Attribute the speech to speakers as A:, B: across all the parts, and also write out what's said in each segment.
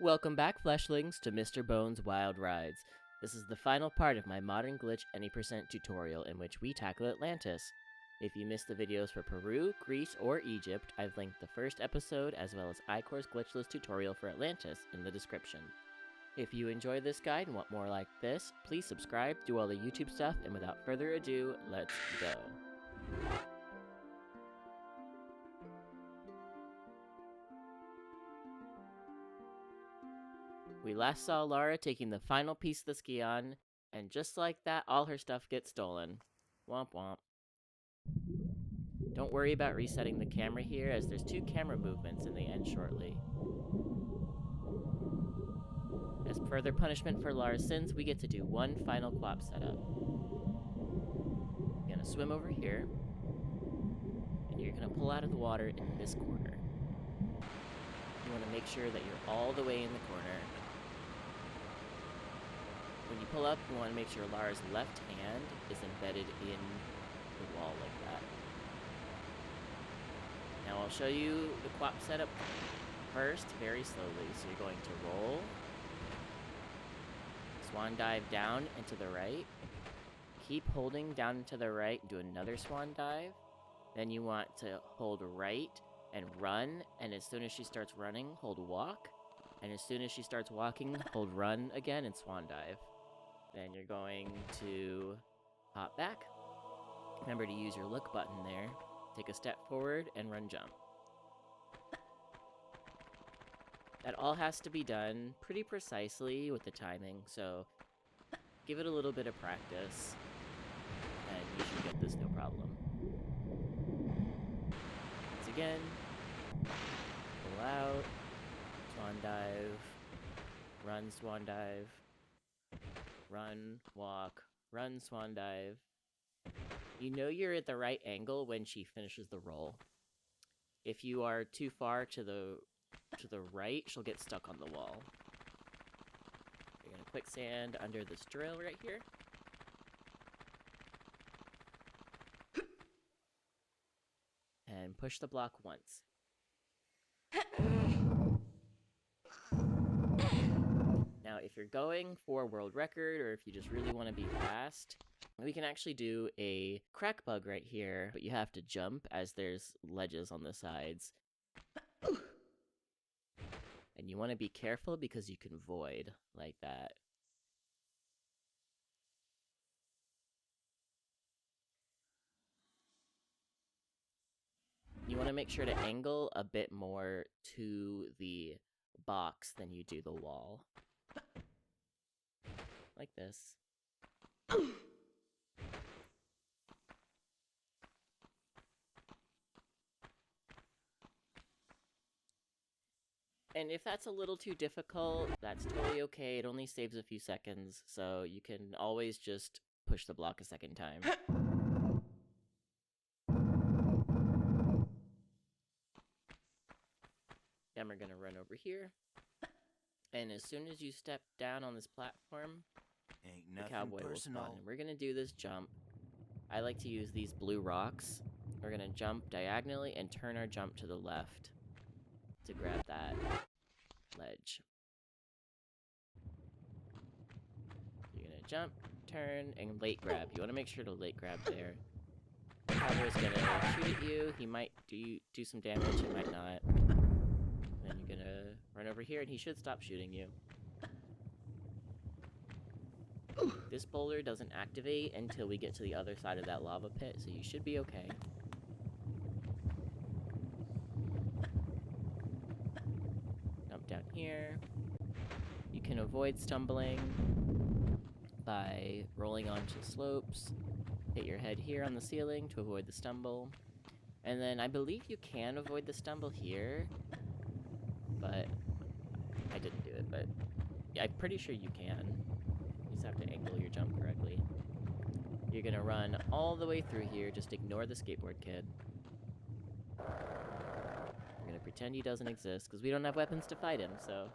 A: Welcome back, Fleshlings, to Mr. Bones' Wild Rides. This is the final part of my Modern Glitch Any Percent tutorial in which we tackle Atlantis. If you missed the videos for Peru, Greece, or Egypt, I've linked the first episode as well as iCore's Glitchless tutorial for Atlantis in the description. If you enjoy this guide and want more like this, please subscribe, do all the YouTube stuff, and without further ado, let's go. We last saw Lara taking the final piece of the ski on, and just like that, all her stuff gets stolen. Womp womp. Don't worry about resetting the camera here, as there's 2 camera movements and they end shortly. As further punishment for Lara's sins, we get to do one final quap setup. You're gonna swim over here, and you're gonna pull out of the water in this corner. You wanna make sure that you're all the way in the corner. When you pull up, you want to make sure Lara's left hand is embedded in the wall like that. Now I'll show you the quap setup first, very slowly. So you're going to roll, swan dive down and to the right, keep holding down and to the right, do another swan dive. Then you want to hold right and run, and as soon as she starts running, hold walk. And as soon as she starts walking, hold run again and swan dive. Then you're going to hop back. Remember to use your look button there. Take a step forward and run jump. That all has to be done pretty precisely with the timing, so give it a little bit of practice, and you should get this no problem. Once again, pull out, swan dive, run, swan dive, run, walk, run, swan dive. You know you're at the right angle when she finishes the roll. If you are too far to the right, she'll get stuck on the wall. You're gonna quicksand under this drill right here. And push the block once. Now, if you're going for world record, or if you just really want to be fast, we can actually do a crack bug right here, but you have to jump as there's ledges on the sides. And you want to be careful because you can void like that. You want to make sure to angle a bit more to the box than you do the wall. Like this. And if that's a little too difficult, that's totally okay. It only saves a few seconds, so you can always just push the block a second time. Then we're gonna run over here. And as soon as you step down on this platform, the cowboy will spawn. And we're gonna do this jump. I like to use these blue rocks. We're gonna jump diagonally and turn our jump to the left to grab that ledge. You're gonna jump, turn, and late grab. You wanna make sure to late grab there. The cowboy's gonna shoot at you. He might do some damage, he might not. Then you're gonna run over here and he should stop shooting you. This boulder doesn't activate until we get to the other side of that lava pit, so you should be okay. Jump down here. You can avoid stumbling by rolling onto slopes. Hit your head here on the ceiling to avoid the stumble. And then I believe you can avoid the stumble here, but I didn't do it, but yeah, I'm pretty sure you can. You just have to angle your jump correctly. You're gonna run all the way through here, just ignore the skateboard kid. We're gonna pretend he doesn't exist, because we don't have weapons to fight him, so...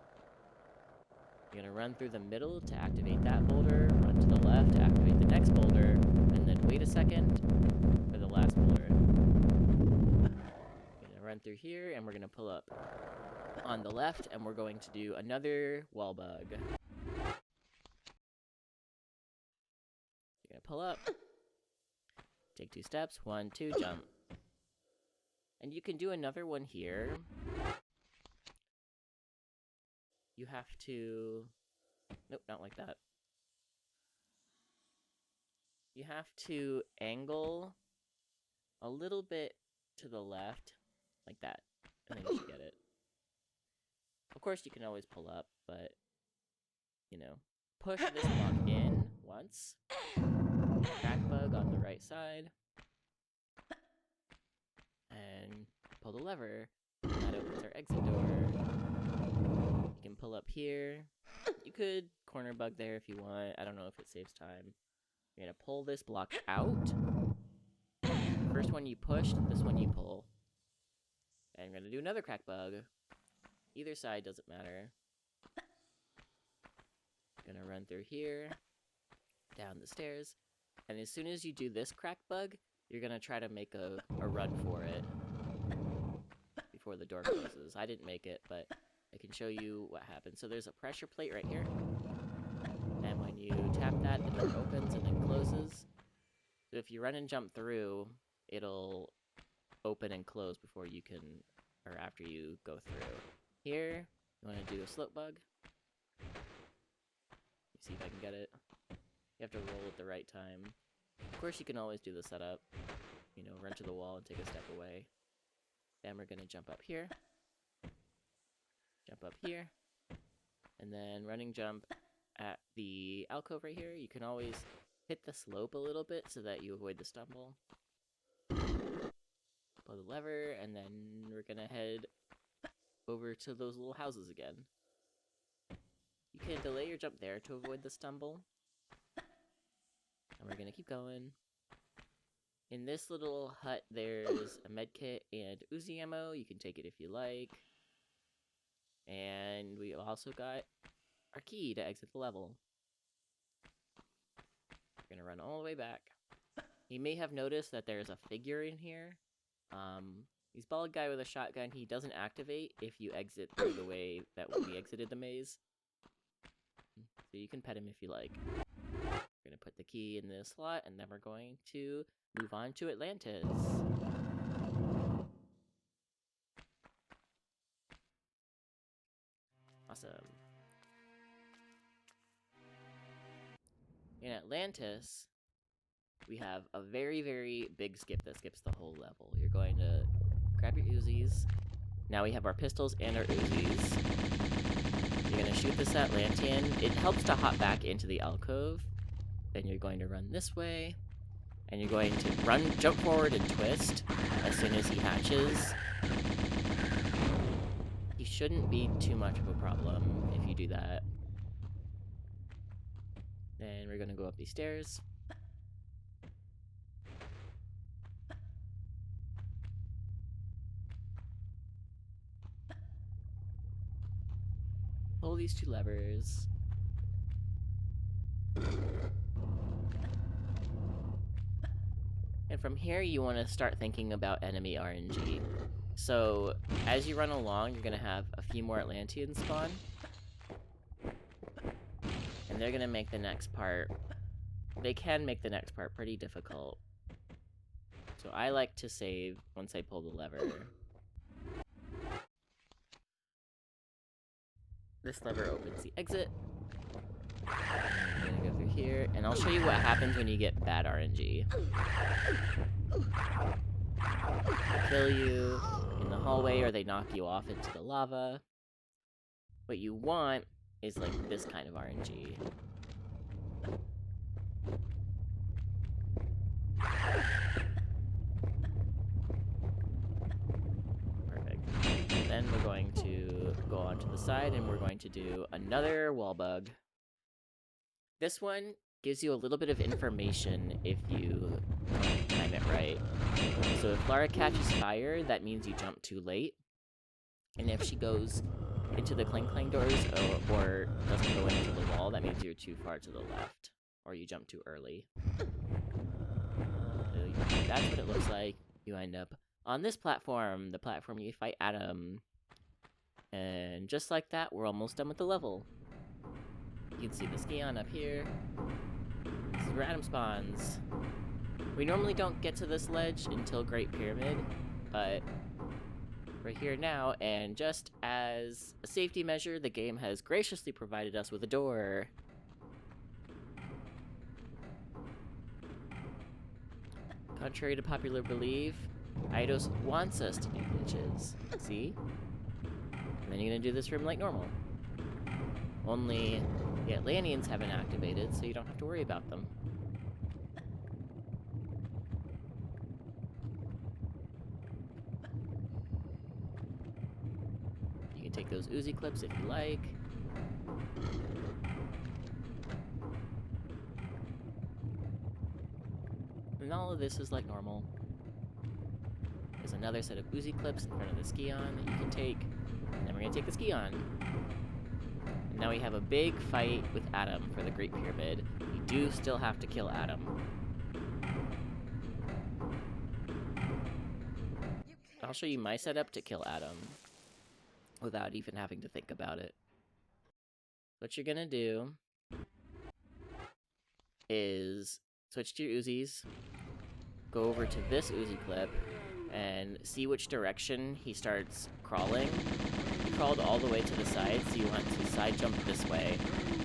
A: You're gonna run through the middle to activate that boulder, run to the left to activate the next boulder, and then wait a second for the last boulder. We're gonna run through here, and we're gonna pull up. on the left, and we're going to do another wall bug. You're gonna pull up, take 2 steps, 1, 2, jump. And you can do another one here. You have to... Nope, not like that. You have to angle a little bit to the left, like that, and then you should get it. Of course, you can always pull up, but, you know, push this block in once. Crack bug on the right side. And pull the lever. That opens our exit door. You can pull up here. You could corner bug there if you want. I don't know if it saves time. You're gonna pull this block out. First one you pushed, this one you pull. And I'm gonna do another crack bug. Either side doesn't matter. Gonna run through here, down the stairs, and as soon as you do this crack bug, you're gonna try to make a run for it before the door closes. I didn't make it, but I can show you what happens. So there's a pressure plate right here, and when you tap that, the door opens and then closes. So if you run and jump through, it'll open and close before you can, or after you go through. Here, you want to do a slope bug. See if I can get it. You have to roll at the right time. Of course, you can always do the setup. You know, run to the wall and take a step away. Then we're gonna jump up here. Jump up here. And then running jump at the alcove right here. You can always hit the slope a little bit so that you avoid the stumble. Pull the lever, and then we're gonna head over to those little houses again. You can delay your jump there to avoid the stumble. And we're gonna keep going. In this little hut, there's a medkit and Uzi ammo. You can take it if you like. And we also got our key to exit the level. We're gonna run all the way back. You may have noticed that there's a figure in here. He's bald guy with a shotgun. He doesn't activate if you exit through the way that we exited the maze. So you can pet him if you like. We're gonna put the key in this slot, and then we're going to move on to Atlantis. Awesome. In Atlantis, we have a very, very big skip that skips the whole level. You're going to grab your Uzis. Now we have our pistols and our Uzis. You're going to shoot this Atlantean. It helps to hop back into the alcove. Then you're going to run this way. And you're going to jump forward and twist as soon as he hatches. He shouldn't be too much of a problem if you do that. Then we're going to go up these stairs. Pull these 2 levers. And from here, you want to start thinking about enemy RNG. So, as you run along, you're going to have a few more Atlanteans spawn. And they're going to make the next part... They can make the next part pretty difficult. So I like to save once I pull the lever. This lever opens the exit. I'm gonna go through here, and I'll show you what happens when you get bad RNG. They kill you in the hallway, or they knock you off into the lava. What you want is like this kind of RNG. Perfect. Then we're going to go onto the side, and we're going to do another wall bug. This one gives you a little bit of information if you time it right. So if Lara catches fire, that means you jump too late. And if she goes into the clang clang doors or doesn't go into the wall, that means you're too far to the left. Or you jump too early. So that's what it looks like. You end up on this platform, the platform you fight Adam. And just like that, we're almost done with the level. You can see the Skion up here. This is where Adam spawns. We normally don't get to this ledge until Great Pyramid, but we're here now, and just as a safety measure, the game has graciously provided us with a door. Contrary to popular belief, Eidos wants us to do glitches. See? And then you're gonna do this room like normal. Only the Atlanteans haven't activated, so you don't have to worry about them. You can take those Uzi clips if you like. And all of this is like normal. There's another set of Uzi clips in front of the Skion that you can take. And then we're gonna take the Skion. And now we have a big fight with Adam for the Great Pyramid. You do still have to kill Adam. I'll show you my setup to kill Adam without even having to think about it. What you're gonna do is switch to your Uzis, go over to this Uzi clip, and see which direction he starts crawling. He crawled all the way to the side, so you want to side jump this way,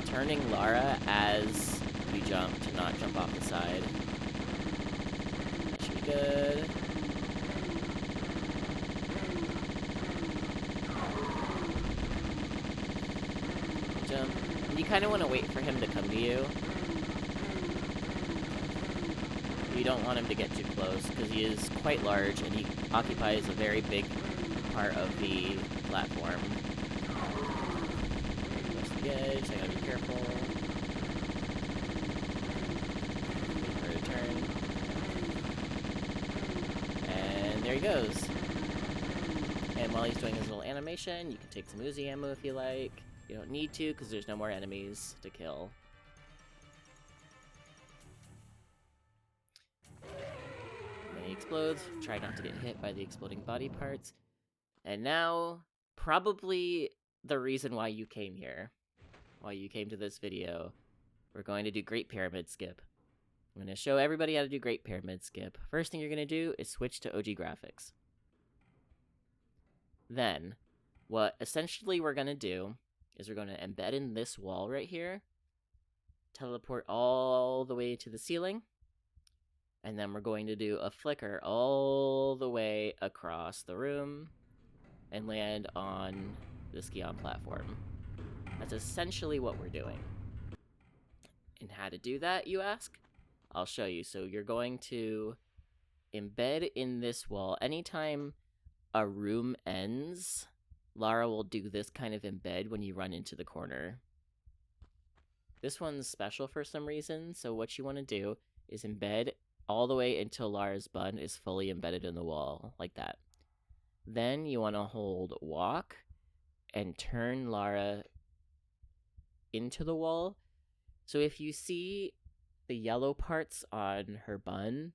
A: turning Lara as you jump to not jump off the side. That should be good. Jump. And you kind of want to wait for him to come to you. You don't want him to get too close, because he is quite large, and he occupies a very big part of the platform. Close to the edge, so I gotta be careful. Wait for her to turn. And there he goes. And while he's doing his little animation, you can take some Uzi ammo if you like. You don't need to, because there's no more enemies to kill. Explodes. Try not to get hit by the exploding body parts. And now, probably the reason why you came here, why you came to this video, we're going to do Great Pyramid Skip. I'm going to show everybody how to do Great Pyramid Skip. First thing you're going to do is switch to OG graphics. Then, what essentially we're going to do is we're going to embed in this wall right here, teleport all the way to the ceiling, and then we're going to do a flicker all the way across the room and land on the Skion platform. That's essentially what we're doing. And how to do that, you ask? I'll show you. So you're going to embed in this wall. Anytime a room ends, Lara will do this kind of embed when you run into the corner. This one's special for some reason, so what you want to do is embed all the way until Lara's bun is fully embedded in the wall, like that. Then you want to hold walk and turn Lara into the wall. So if you see the yellow parts on her bun,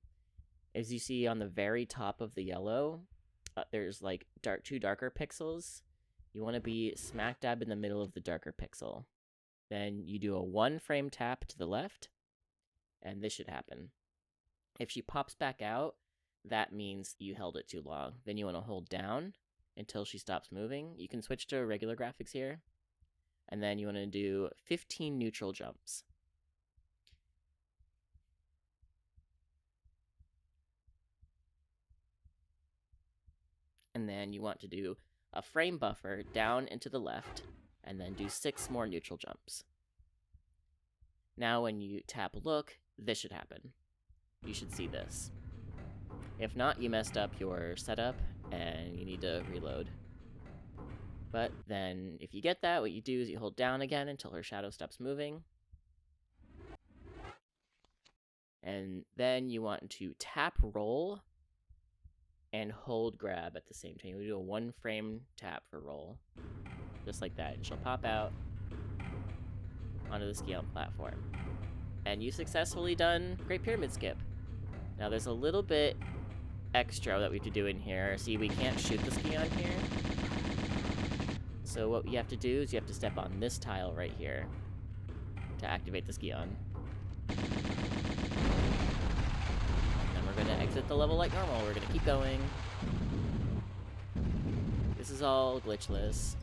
A: as you see on the very top of the yellow, there's like two darker pixels. You want to be smack dab in the middle of the darker pixel. Then you do a 1 frame tap to the left, and this should happen. If she pops back out, that means you held it too long. Then you want to hold down until she stops moving. You can switch to regular graphics here. And then you want to do 15 neutral jumps. And then you want to do a frame buffer down and to the left, and then do 6 more neutral jumps. Now when you tap look, this should happen. You should see this. If not, you messed up your setup and you need to reload. But then if you get that, what you do is you hold down again until her shadow stops moving. And then you want to tap roll and hold grab at the same time. You do a 1 frame tap for roll. Just like that. And she'll pop out onto the Skion platform. And you successfully done Great Pyramid Skip. Now there's a little bit extra that we have to do in here. See, we can't shoot the Skion here. So what you have to do is you have to step on this tile right here to activate the Skion. And then we're gonna exit the level like normal. We're gonna keep going. This is all glitchless.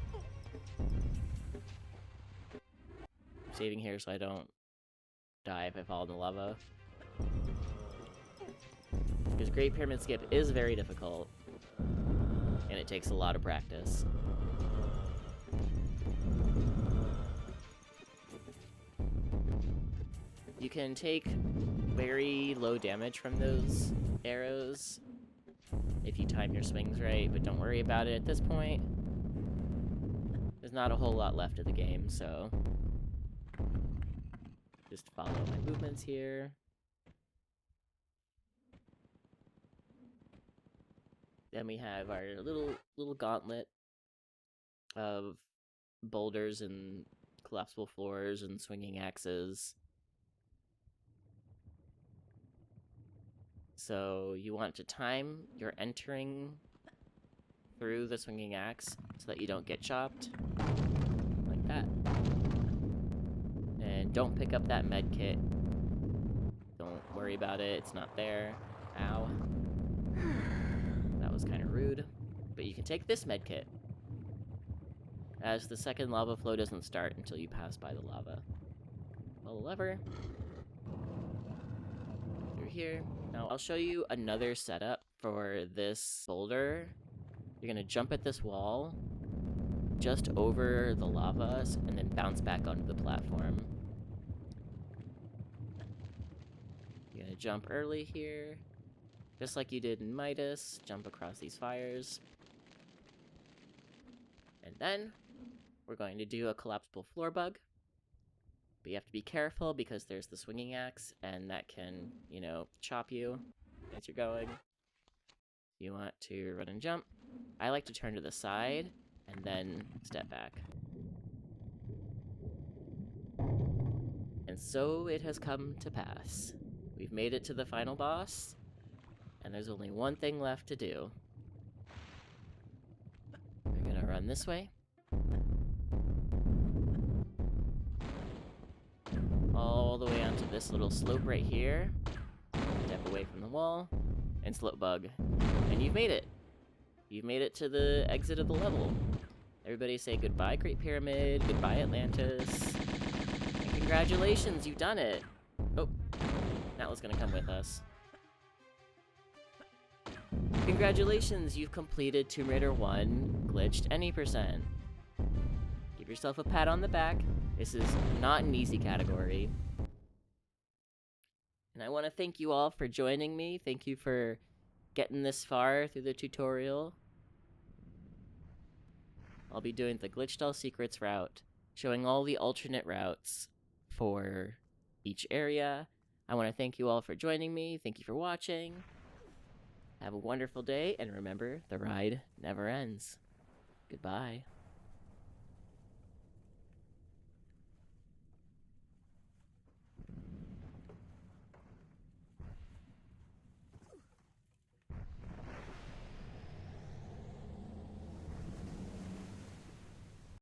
A: I'm saving here so I don't die if I fall in the lava. Because Great Pyramid Skip is very difficult. And it takes a lot of practice. You can take very low damage from those arrows if you time your swings right, but don't worry about it at this point. There's not a whole lot left of the game, so just follow my movements here. Then we have our little gauntlet of boulders and collapsible floors and swinging axes. So you want to time your entering through the swinging axe so that you don't get chopped. Like that. And don't pick up that med kit. Don't worry about it, it's not there. Ow. That was kind of rude. But you can take this med kit, as the second lava flow doesn't start until you pass by the lava. Pull the lever. Through here. Now I'll show you another setup for this boulder. You're gonna jump at this wall, just over the lava, and then bounce back onto the platform. You're gonna jump early here, just like you did in Midas. Jump across these fires. And then we're going to do a collapsible floor bug. But you have to be careful because there's the swinging axe, and that can, you know, chop you as you're going. You want to run and jump. I like to turn to the side and then step back. And so it has come to pass. We've made it to the final boss, and there's only one thing left to do. We're gonna run this way. All the way onto this little slope right here. Step away from the wall, and slope bug. And you've made it. You've made it to the exit of the level. Everybody say goodbye, Great Pyramid, goodbye, Atlantis. And congratulations, you've done it. Oh, Natla's gonna come with us. Congratulations, you've completed Tomb Raider 1 Glitched Any %. Give yourself a pat on the back. This is not an easy category. And I want to thank you all for joining me. Thank you for getting this far through the tutorial. I'll be doing the Glitched All Secrets route, showing all the alternate routes for each area. I want to thank you all for joining me. Thank you for watching. Have a wonderful day, and remember, the ride never ends. Goodbye.